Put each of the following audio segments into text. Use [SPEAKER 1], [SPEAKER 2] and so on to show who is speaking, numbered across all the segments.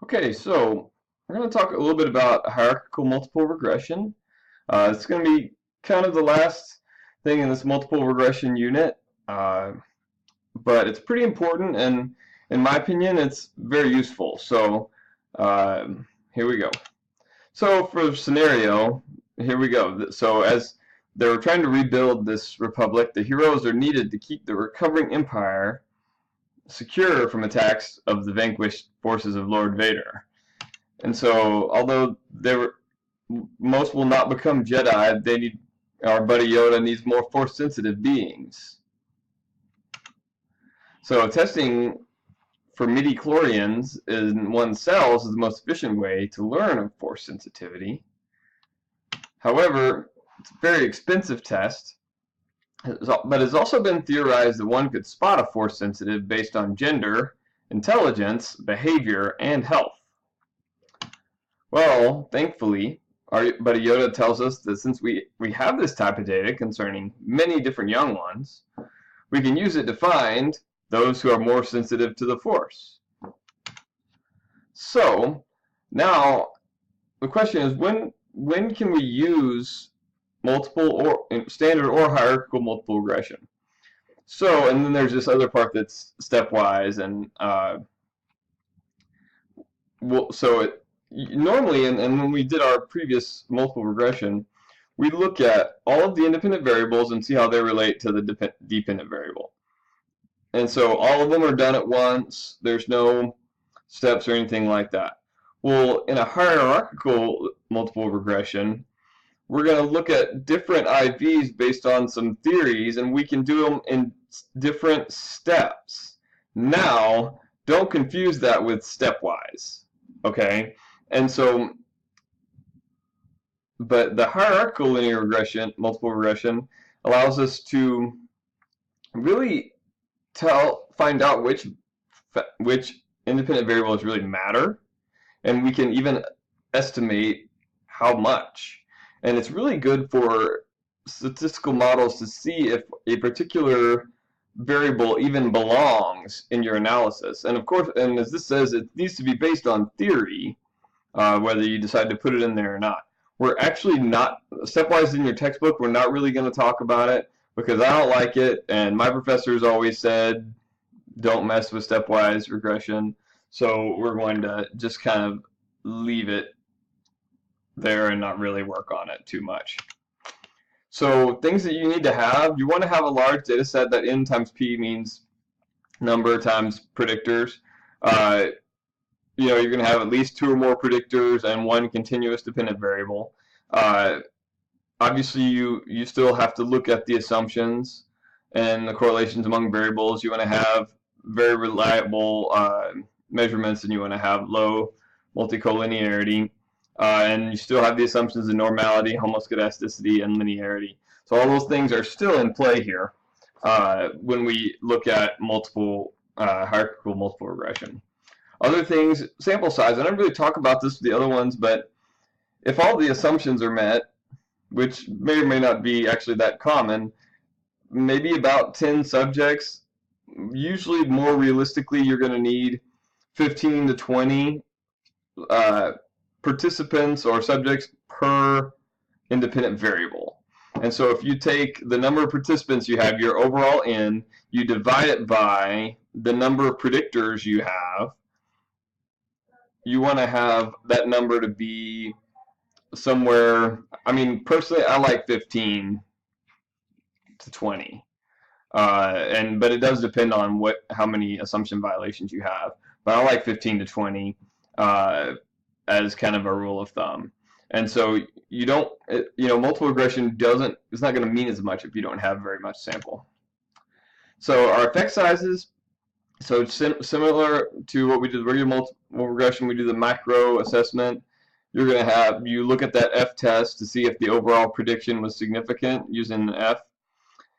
[SPEAKER 1] Okay, so we're going to talk a little bit about hierarchical multiple regression. It's going to be kind of the last thing in this multiple regression unit, uh, but it's pretty important, and in my opinion, it's very useful. So here we go. So for the scenario, here we go. So as they were trying to rebuild this republic, the heroes are needed to keep the recovering empire secure from attacks of the vanquished forces of Lord Vader. And so, although most will not become Jedi, they need our buddy Yoda needs more Force-sensitive beings. So, testing for midi-chlorians in one's cells is the most efficient way to learn of Force sensitivity. However, it's a very expensive test, but it's also been theorized that one could spot a Force sensitive based on gender, intelligence, behavior, and health. Well, thankfully, our buddy Yoda tells us that since we have this type of data concerning many different young ones, we can use it to find those who are more sensitive to the Force. So, now the question is, when can we use multiple or standard or hierarchical multiple regression? So, and then there's this other part that's stepwise, and normally, and when we did our previous multiple regression, we look at all of the independent variables and see how they relate to the dependent variable. And so all of them are done at once. There's no steps or anything like that. Well, in a hierarchical multiple regression, we're going to look at different IVs based on some theories, and we can do them in different steps. Now, don't confuse that with stepwise, okay? And so, but the hierarchical linear regression, multiple regression, allows us to really find out which independent variables really matter, and we can even estimate how much. And it's really good for statistical models to see if a particular variable even belongs in your analysis. And of course, and as this says, it needs to be based on theory, whether you decide to put it in there or not. We're actually not, stepwise in your textbook, we're not really going to talk about it because I don't like it, and my professors always said, don't mess with stepwise regression. So we're going to just kind of leave it there and not really work on it too much. So things that you need to have, you want to have a large data set that n times p means number times predictors. You're going to have at least 2 or more predictors and 1 continuous dependent variable. Obviously, you still have to look at the assumptions and the correlations among variables. You want to have very reliable measurements, and you want to have low multicollinearity. And you still have the assumptions of normality, homoscedasticity, and linearity. So all those things are still in play here when we look at hierarchical multiple regression. Other things, sample size. I don't really talk about this with the other ones, but if all the assumptions are met, which may or may not be actually that common, maybe about 10 subjects. Usually, more realistically, you're going to need 15 to 20 participants or subjects per independent variable. And so if you take the number of participants you have, your overall n, you divide it by the number of predictors you have, you want to have that number to be somewhere, I mean, personally, I like 15 to 20. But it does depend on how many assumption violations you have. But I like 15 to 20 as kind of a rule of thumb. And so multiple regression it's not going to mean as much if you don't have very much sample. So our effect sizes, so similar to what we did with regular multiple regression, we do the macro assessment. You look at that F test to see if the overall prediction was significant using an F.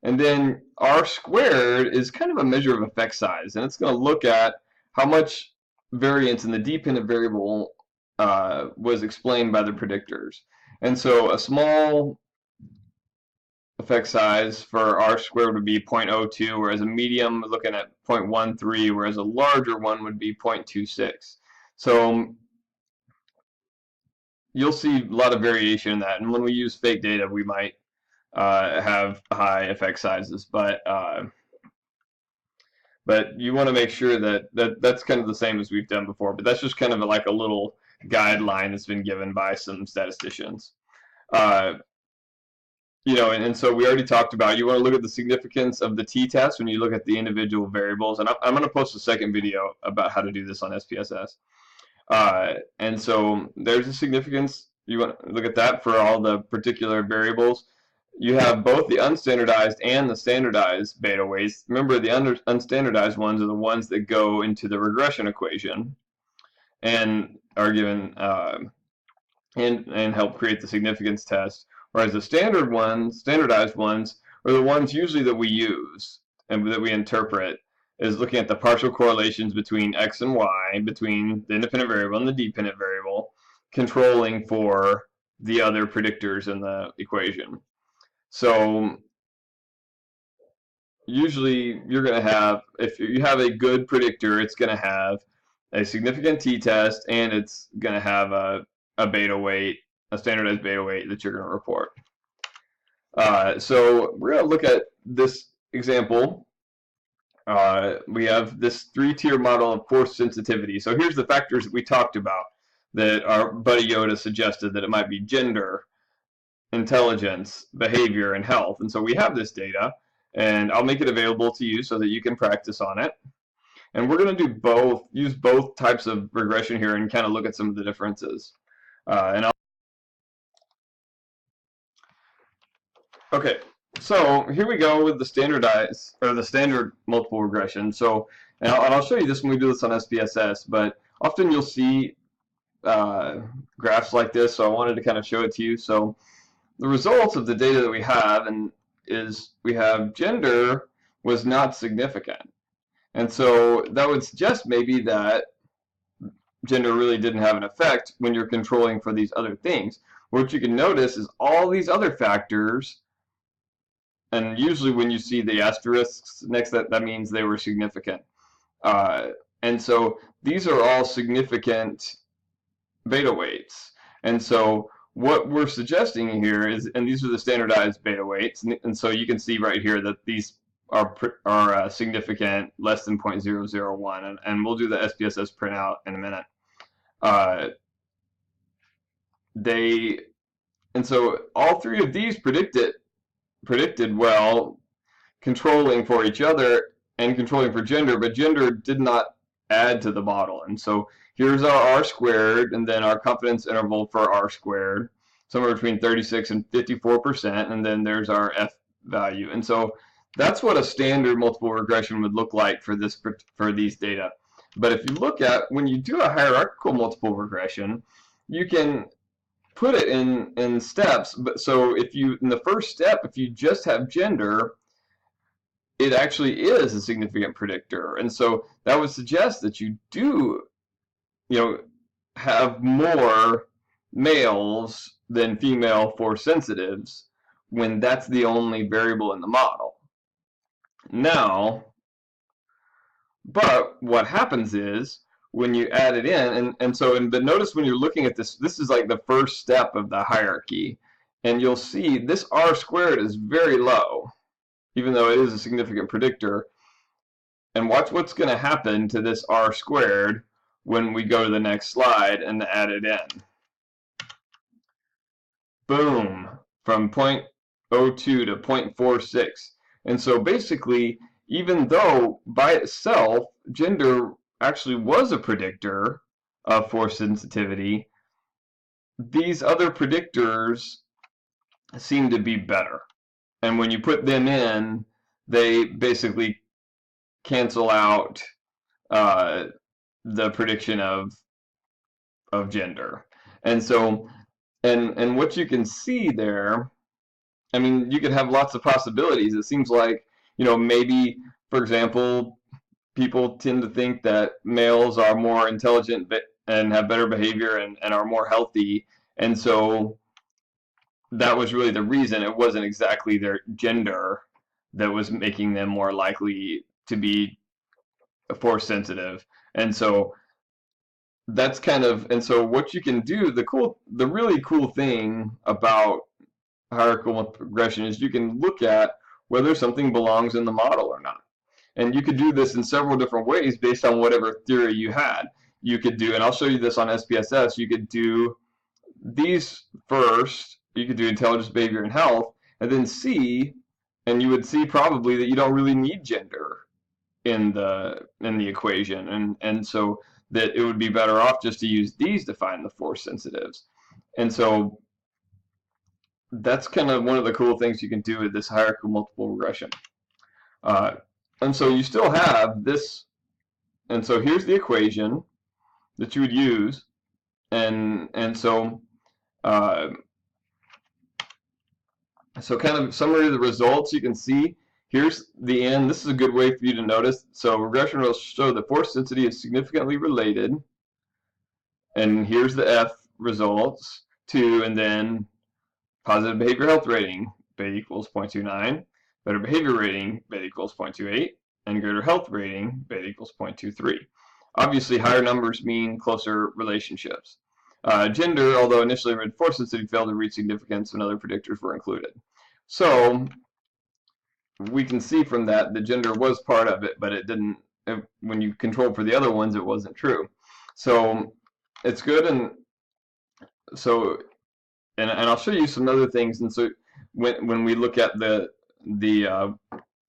[SPEAKER 1] And then R squared is kind of a measure of effect size, and it's going to look at how much variance in the dependent variable was explained by the predictors. And so a small effect size for R squared would be 0.02, whereas a medium looking at 0.13, whereas a larger one would be 0.26. So you'll see a lot of variation in that. And when we use fake data, we might have high effect sizes, but you want to make sure that's kind of the same as we've done before. But that's just kind of like a little guideline that's been given by some statisticians. Uh, and so we already talked about you want to look at the significance of the t-test when you look at the individual variables. And I'm going to post a second video about how to do this on SPSS. And so there's a significance. You want to look at that for all the particular variables. You have both the unstandardized and the standardized beta weights. Remember, the unstandardized ones are the ones that go into the regression equation and are given and help create the significance test. Whereas the standardized ones, are the ones usually that we use and that we interpret, is looking at the partial correlations between x and y, between the independent variable and the dependent variable, controlling for the other predictors in the equation. So usually you're going to have, if you have a good predictor, it's going to have a significant t-test, and it's going to have a beta weight, a standardized beta weight that you're going to report. So we're going to look at this example. We have this 3-tier model of force sensitivity. So here's the factors that we talked about that our buddy Yoda suggested, that it might be gender, intelligence, behavior, and health. And so we have this data, and I'll make it available to you so that you can practice on it. And we're going to do both, use both types of regression here and kind of look at some of the differences. Okay, so here we go with the standardized, or the standard multiple regression. So, and I'll show you this when we do this on SPSS, but often you'll see graphs like this, so I wanted to kind of show it to you. So the results of the data that we have is we have gender was not significant. And so that would suggest maybe that gender really didn't have an effect when you're controlling for these other things. What you can notice is all these other factors, and usually when you see the asterisks next, that means they were significant. And so these are all significant beta weights. And so what we're suggesting here is, and these are the standardized beta weights, and so you can see right here that these are significant, less than 0.001, and we'll do the SPSS printout in a minute. And so all three of these predicted well, controlling for each other and controlling for gender, but gender did not add to the model. And so here's our R squared, and then our confidence interval for R squared, somewhere between 36 and 54%, and then there's our F value. And so that's what a standard multiple regression would look like for these data. But if you look at, when you do a hierarchical multiple regression, you can put it in steps. But so if you, in the first step, if you just have gender, it actually is a significant predictor. And so that would suggest that you do, have more males than female force sensitives when that's the only variable in the model. Now, but what happens is when you add it in, but notice when you're looking at this, this is like the first step of the hierarchy, and you'll see this R squared is very low, even though it is a significant predictor. And watch what's going to happen to this R squared when we go to the next slide and add it in. Boom, from 0.02 to 0.46. And so basically, even though by itself gender actually was a predictor of force sensitivity, these other predictors seem to be better. And when you put them in, they basically cancel out the prediction of gender. And so, and what you can see there, I mean, you could have lots of possibilities. It seems like, maybe, for example, people tend to think that males are more intelligent and have better behavior and are more healthy. And so that was really the reason. It wasn't exactly their gender that was making them more likely to be force sensitive. And so that's kind of, and so what you can do, the really cool thing about hierarchical progression is you can look at whether something belongs in the model or not. And you could do this in several different ways based on whatever theory you had. You could do, and I'll show you this on SPSS, you could do these first, you could do intelligence, behavior, and health, and then see, and you would see probably that you don't really need gender in the equation, and so that it would be better off just to use these to find the force sensitives. And so that's kind of one of the cool things you can do with this hierarchical multiple regression. And so you still have this, and so here's the equation that you would use, and so so kind of summary of the results you can see. Here's the end. This is a good way for you to notice. So regression will show that force density is significantly related, and here's the F results to, and then positive behavior health rating, beta equals 0.29, better behavior rating, beta equals 0.28, and greater health rating, beta equals 0.23. Obviously, higher numbers mean closer relationships. Gender, although initially read force density, failed to reach significance when other predictors were included. So we can see from that the gender was part of it, but it didn't, when you controlled for the other ones, it wasn't true. So it's good, and so, and I'll show you some other things. And so when we look at the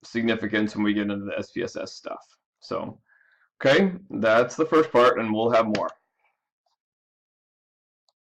[SPEAKER 1] significance when we get into the SPSS stuff. So, okay, that's the first part, and we'll have more.